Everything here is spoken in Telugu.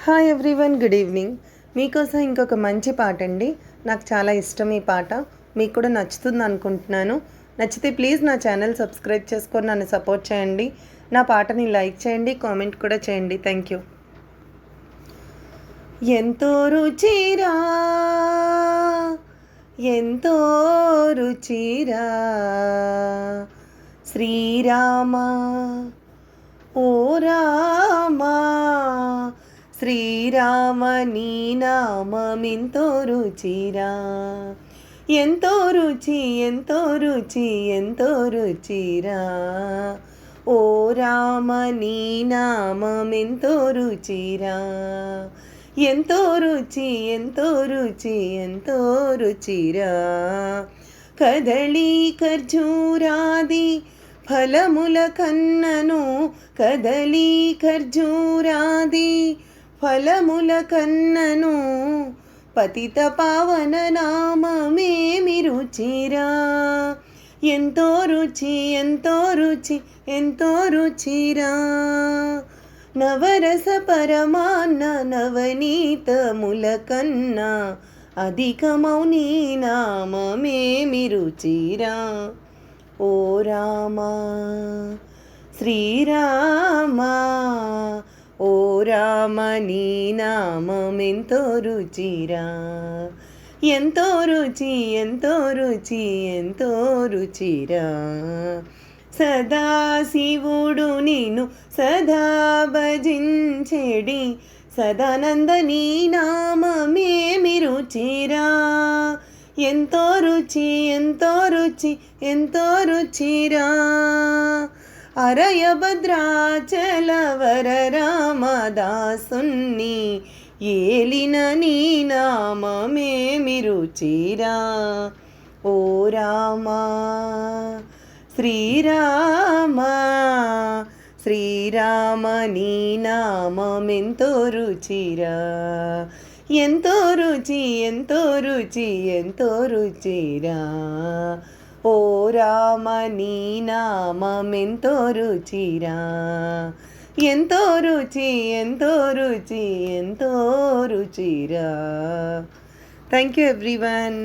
Hi everyone, good evening. మీకోసం ఇంకొక మంచి పాట అండి. నాకు చాలా ఇష్టం ఈ పాట. మీకు కూడా నచ్చుతుంది అనుకుంటున్నాను. నచ్చితే ప్లీజ్ నా ఛానల్ సబ్స్క్రైబ్ చేసుకొని నన్ను సపోర్ట్ చేయండి. నా పాటని లైక్ చేయండి, కామెంట్ కూడా చేయండి. Thank you. ఎంతో రుచిరా, ఎంతో రుచిరా శ్రీరామ ఓ రామా, శ్రీరామ నీ నామమెంతో రుచిరా. ఎంతో రుచి, ఎంతో రుచి, ఎంతో రుచిరా. ఓ రామ నీ నామమెంతో రుచిరా. ఎంతో రుచి, ఎంతో రుచి, ఎంతో రుచిరా. కదళీ ఖర్జూరాది ఫలముల కన్నను, కదళీ ఖర్జూరాది ఫలముల కన్నను, పతిత పావన నామమేమి రుచిరా. ఎంతో రుచి, ఎంతో రుచి, ఎంతో రుచిరా. నవరస పరమాన్న నవనీతముల కన్నా అధికమౌని నామమేమి రుచిరా. ఓ రామా, శ్రీరామా ఓ రామ నీ నామమెంతో రుచిరా. ఎంతో రుచి, ఎంతో రుచి, ఎంతో రుచిరా. సదాశివుడు నిన్ను సదా భజించెడి, సదానంద నీ నామమేమి రుచిరా. ఎంతో రుచి, ఎంతో రుచి, ఎంతో రుచిరా. అరయ భద్రాచల వర రామదాసుని ఏలిన నీ నామమేమి రుచిరా. ఓ రామా, శ్రీరామ శ్రీరామ నీ నామమెంతో రుచిరా. ఎంతో రుచి, ఎంతో రుచి, ఎంతో రుచిరా. ఓ రామ నీ నామమెంతో రుచిరా. ఎంతో రుచి, ఎంతో రుచి, ఎంతో రుచిరా. Thank you everyone.